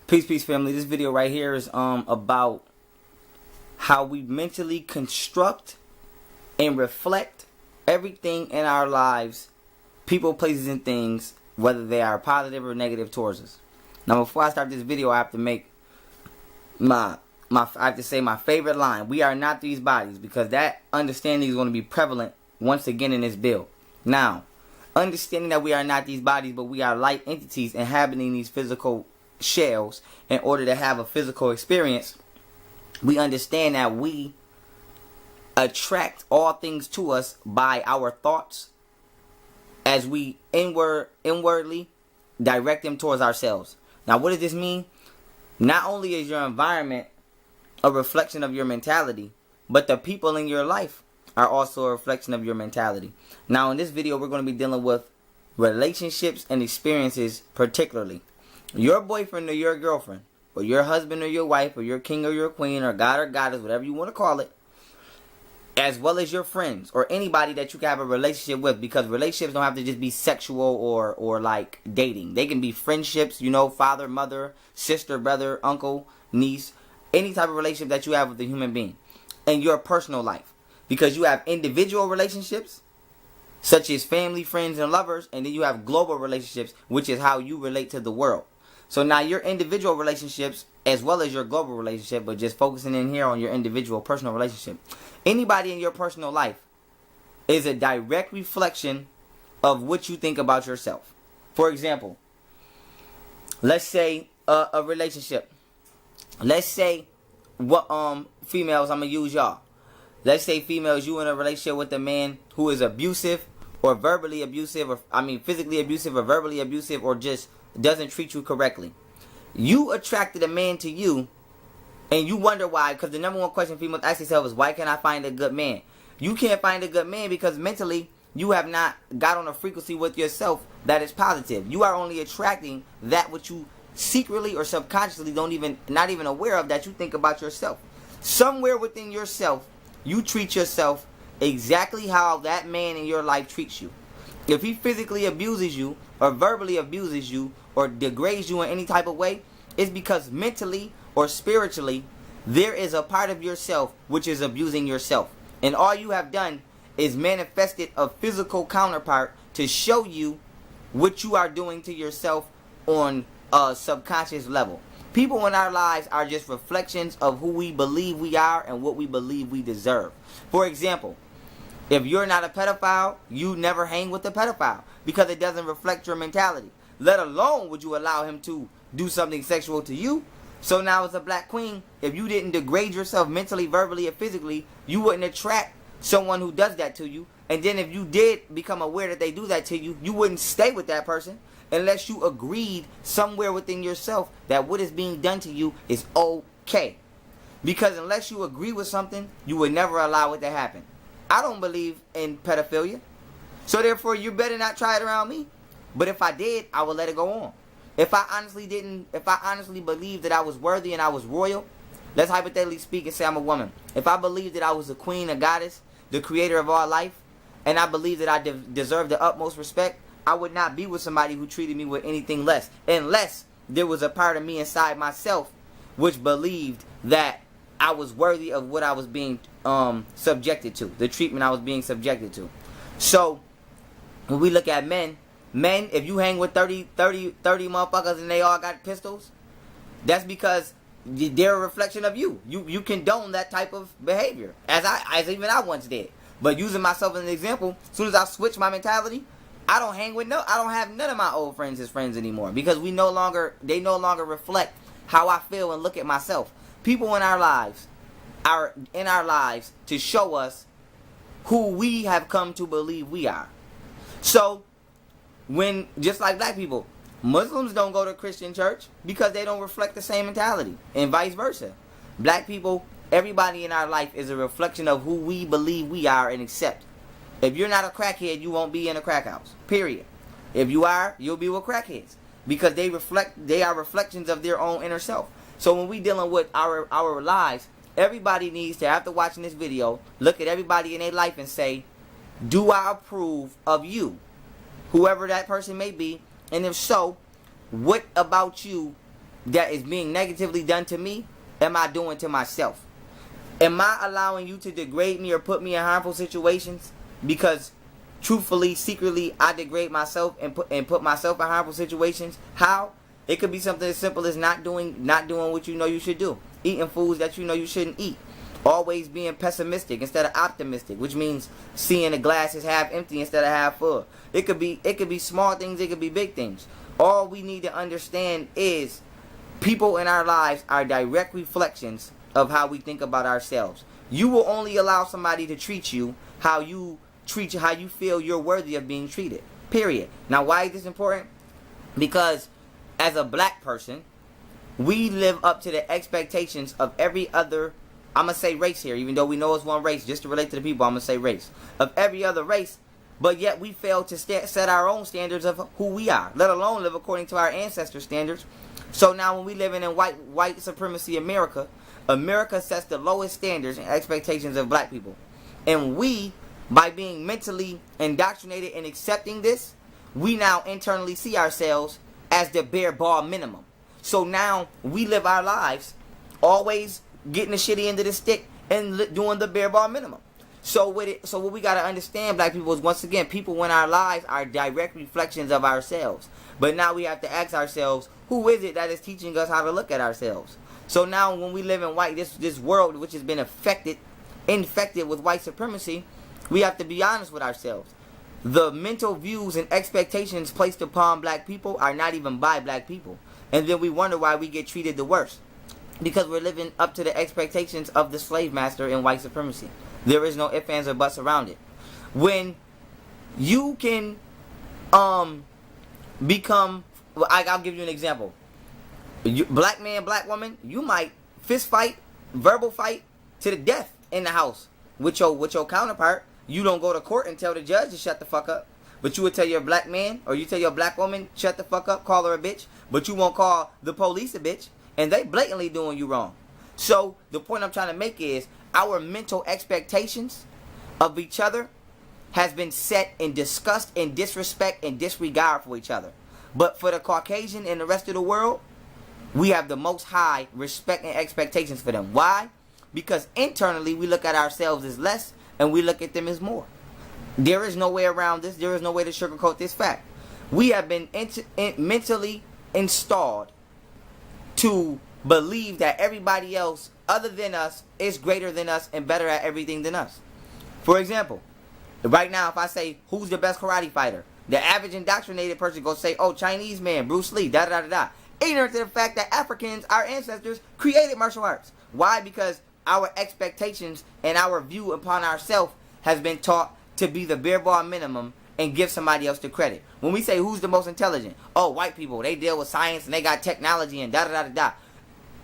Peace, family. This video right here is about how we mentally construct and reflect everything in our lives, people, places, and things, whether they are positive or negative towards us. Now, before I start this video, I have to make I have to say my favorite line. We are not these bodies, because that understanding is going to be prevalent once again in this bill. Now, understanding that we are not these bodies, but we are light entities inhabiting these physical shells in order to have a physical experience, we understand that we attract all things to us by our thoughts as we inwardly direct them towards ourselves. Now, what does this mean? Not only is your environment a reflection of your mentality, but the people in your life are also a reflection of your mentality. Now, in this video, we're going to be dealing with relationships and experiences, particularly your boyfriend or your girlfriend, or your husband or your wife, or your king or your queen, or god or goddess, whatever you want to call it, as well as your friends or anybody that you can have a relationship with, because relationships don't have to just be sexual or like dating. They can be friendships, you know, father, mother, sister, brother, uncle, niece, any type of relationship that you have with a human being in your personal life. Because you have individual relationships, such as family, friends, and lovers, and then you have global relationships, which is how you relate to the world. So now your individual relationships as well as your global relationship, but just focusing in here on your individual personal relationship. Anybody in your personal life is a direct reflection of what you think about yourself. For example, let's say a relationship. Let's say females, I'm going to use y'all. Let's say females, you in a relationship with a man who is abusive or verbally abusive, or physically abusive or verbally abusive, or just doesn't treat you correctly. You attracted a man to you, and you wonder why, because the number one question females ask themselves is, why can't I find a good man? You can't find a good man because mentally you have not got on a frequency with yourself that is positive. You are only attracting that which you secretly or subconsciously not even aware of, that you think about yourself. Somewhere within yourself, you treat yourself exactly how that man in your life treats you. If he physically abuses you or verbally abuses you or degrades you in any type of way, it's because mentally or spiritually there is a part of yourself which is abusing yourself. And all you have done is manifested a physical counterpart to show you what you are doing to yourself on a subconscious level. People in our lives are just reflections of who we believe we are and what we believe we deserve. For example, if you're not a pedophile, you never hang with a pedophile because it doesn't reflect your mentality. Let alone would you allow him to do something sexual to you. So now as a black queen, if you didn't degrade yourself mentally, verbally, or physically, you wouldn't attract someone who does that to you. And then if you did become aware that they do that to you, you wouldn't stay with that person unless you agreed somewhere within yourself that what is being done to you is okay. Because unless you agree with something, you would never allow it to happen. I don't believe in pedophilia, so therefore you better not try it around me. But if I did, I would let it go on. If I honestly believed that I was worthy and I was royal, let's hypothetically speak and say I'm a woman. If I believed that I was a queen, a goddess, the creator of all life, and I believed that I deserved the utmost respect, I would not be with somebody who treated me with anything less, unless there was a part of me inside myself which believed that I was worthy of what I was being subjected to, the treatment I was being subjected to. So when we look at men, if you hang with 30 motherfuckers and they all got pistols, that's because they're a reflection of you. You condone that type of behavior, as even I once did. But using myself as an example, as soon as I switch my mentality, I don't have none of my old friends as friends anymore, because they no longer reflect how I feel and look at myself. People in our lives are in our lives to show us who we have come to believe we are. So when, just like black people, Muslims don't go to Christian church because they don't reflect the same mentality, and vice versa. Black people, everybody in our life is a reflection of who we believe we are and accept. If you're not a crackhead, you won't be in a crack house, period. If you are, you'll be with crackheads, because they are reflections of their own inner self. So when we dealing with our lives, everybody needs to, after watching this video, look at everybody in their life and say, do I approve of you? Whoever that person may be, and if so, what about you that is being negatively done to me am I doing to myself? Am I allowing you to degrade me or put me in harmful situations because truthfully, secretly, I degrade myself and put myself in harmful situations? How? It could be something as simple as not doing what you know you should do. Eating foods that you know you shouldn't eat. Always being pessimistic instead of optimistic, which means seeing the glass is half empty instead of half full. It could be small things, it could be big things. All we need to understand is people in our lives are direct reflections of how we think about ourselves. You will only allow somebody to treat you how you feel you're worthy of being treated. Period. Now, why is this important? Because as a black person, we live up to the expectations of every other, I'm going to say race here, even though we know it's one race, just to relate to the people, I'm going to say race, of every other race, but yet we fail to set our own standards of who we are, let alone live according to our ancestors' standards. So now when we live in white supremacy America sets the lowest standards and expectations of black people. And we, by being mentally indoctrinated and accepting this, we now internally see ourselves as the bare ball minimum. So now we live our lives always getting the shitty end of the stick and doing the bare ball minimum. So what we gotta understand, black people, is once again, people in our lives are direct reflections of ourselves. But now we have to ask ourselves, who is it that is teaching us how to look at ourselves? So now when we live in this world which has been infected with white supremacy, we have to be honest with ourselves. The mental views and expectations placed upon black people are not even by black people. And then we wonder why we get treated the worst. Because we're living up to the expectations of the slave master in white supremacy. There is no ifs, ands, or buts around it. When you can become, I'll give you an example. Black man, black woman, you might fist fight, verbal fight to the death in the house with your counterpart. You don't go to court and tell the judge to shut the fuck up. But you would tell your black man or you tell your black woman, shut the fuck up, call her a bitch. But you won't call the police a bitch. And they blatantly doing you wrong. So the point I'm trying to make is our mental expectations of each other has been set in disgust and disrespect and disregard for each other. But for the Caucasian and the rest of the world, we have the most high respect and expectations for them. Why? Because internally we look at ourselves as less and we look at them as more. There is no way around this. There is no way to sugarcoat this fact. We have been mentally installed to believe that everybody else other than us is greater than us and better at everything than us. For example, right now if I say, who's the best karate fighter? The average indoctrinated person goes say, oh, Chinese man, Bruce Lee, da-da-da-da-da. Ignorant to the fact that Africans, our ancestors, created martial arts. Why? Because our expectations and our view upon ourselves has been taught to be the bare bar minimum and give somebody else the credit. When we say who's the most intelligent, oh, white people, they deal with science and they got technology and da-da-da-da-da.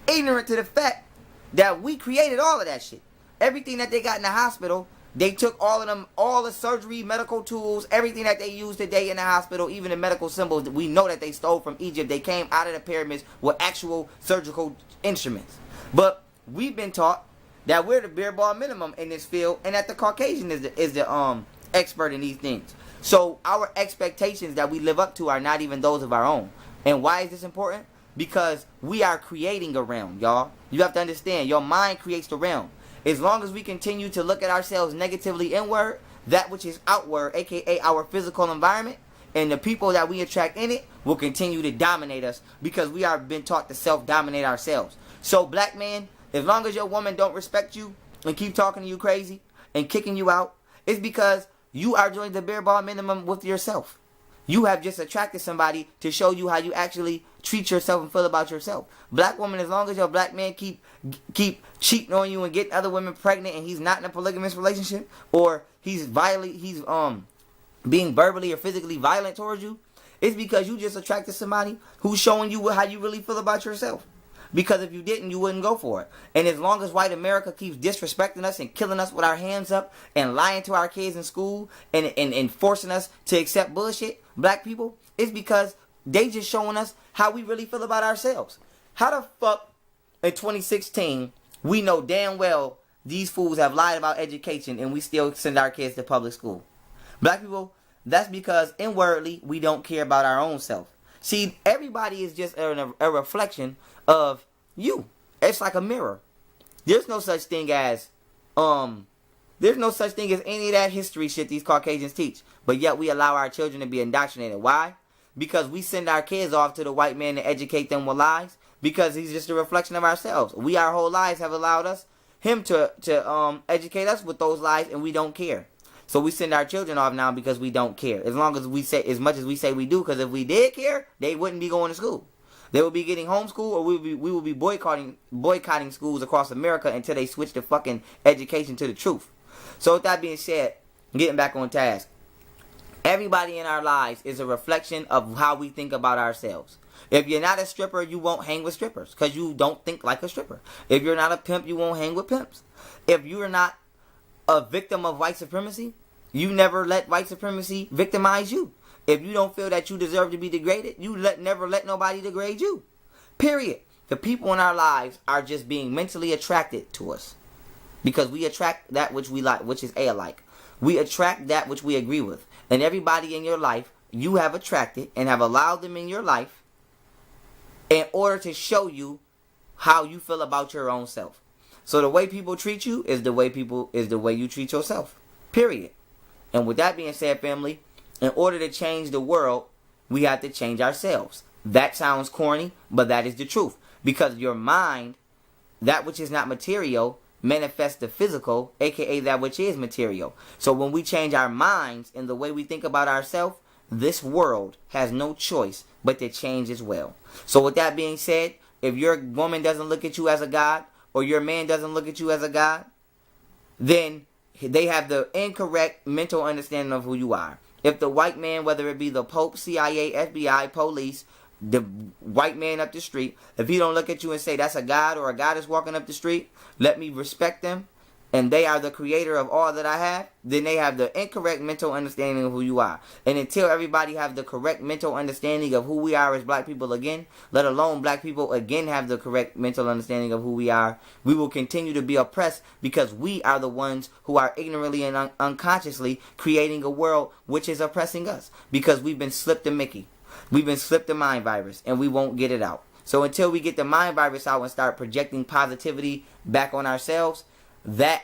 Ignorant to the fact that we created all of that shit. Everything that they got in the hospital, they took all of them, all the surgery, medical tools, everything that they use today in the hospital, even the medical symbols, we know that they stole from Egypt. They came out of the pyramids with actual surgical instruments. But we've been taught that we're the bare bar minimum in this field and that the Caucasian is the expert in these things. So our expectations that we live up to are not even those of our own. And why is this important? Because we are creating a realm, y'all. You have to understand, your mind creates the realm. As long as we continue to look at ourselves negatively inward, that which is outward, aka our physical environment, and the people that we attract in it will continue to dominate us because we are been taught to self-dominate ourselves. So black man, as long as your woman don't respect you and keep talking to you crazy and kicking you out, it's because you are doing the bare bar minimum with yourself. You have just attracted somebody to show you how you actually treat yourself and feel about yourself. Black woman, as long as your black man keep cheating on you and getting other women pregnant and he's not in a polygamous relationship, or he's being verbally or physically violent towards you, it's because you just attracted somebody who's showing you how you really feel about yourself. Because if you didn't, you wouldn't go for it. And as long as white America keeps disrespecting us and killing us with our hands up and lying to our kids in school and forcing us to accept bullshit, black people, it's because they just showing us how we really feel about ourselves. How the fuck in 2016 we know damn well these fools have lied about education and we still send our kids to public school? Black people, that's because inwardly we don't care about our own self. See, everybody is just a reflection of you. It's like a mirror. There's no such thing as there's no such thing as any of that history shit these Caucasians teach. But yet we allow our children to be indoctrinated. Why? Because we send our kids off to the white man to educate them with lies. Because he's just a reflection of ourselves. We, our whole lives, have allowed him to educate us with those lies, and we don't care. So we send our children off now because we don't care. As long as we say, as much as we say we do, because if we did care, they wouldn't be going to school. They would be getting homeschooled, or we would be boycotting schools across America until they switch the fucking education to the truth. So with that being said, getting back on task. Everybody in our lives is a reflection of how we think about ourselves. If you're not a stripper, you won't hang with strippers because you don't think like a stripper. If you're not a pimp, you won't hang with pimps. If you're not a victim of white supremacy, you never let white supremacy victimize you. If you don't feel that you deserve to be degraded, you never let nobody degrade you. Period. The people in our lives are just being mentally attracted to us because we attract that which we like, which is alike. We attract that which we agree with. And everybody in your life, you have attracted and have allowed them in your life in order to show you how you feel about your own self. So the way people treat you is the way you treat yourself. Period. And with that being said, family, in order to change the world, we have to change ourselves. That sounds corny, but that is the truth. Because your mind, that which is not material, manifests the physical, aka that which is material. So when we change our minds and the way we think about ourselves, this world has no choice but to change as well. So with that being said, if your woman doesn't look at you as a god, or your man doesn't look at you as a god, then they have the incorrect mental understanding of who you are. If the white man, whether it be the Pope, CIA, FBI, police, the white man up the street, if he don't look at you and say that's a god or a goddess walking up the street, let me respect them, and they are the creator of all that I have, then they have the incorrect mental understanding of who you are. And until everybody have the correct mental understanding of who we are as black people again, let alone black people again have the correct mental understanding of who we are, we will continue to be oppressed because we are the ones who are ignorantly and unconsciously creating a world which is oppressing us because we've been slipped a Mickey. We've been slipped the mind virus and we won't get it out. So until we get the mind virus out and start projecting positivity back on ourselves, that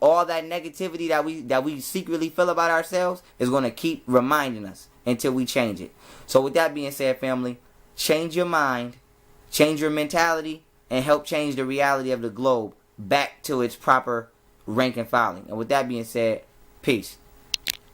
all that negativity that we secretly feel about ourselves is going to keep reminding us until we change it. So with that being said, family, change your mind, change your mentality, and help change the reality of the globe back to its proper rank and filing. And with that being said, peace.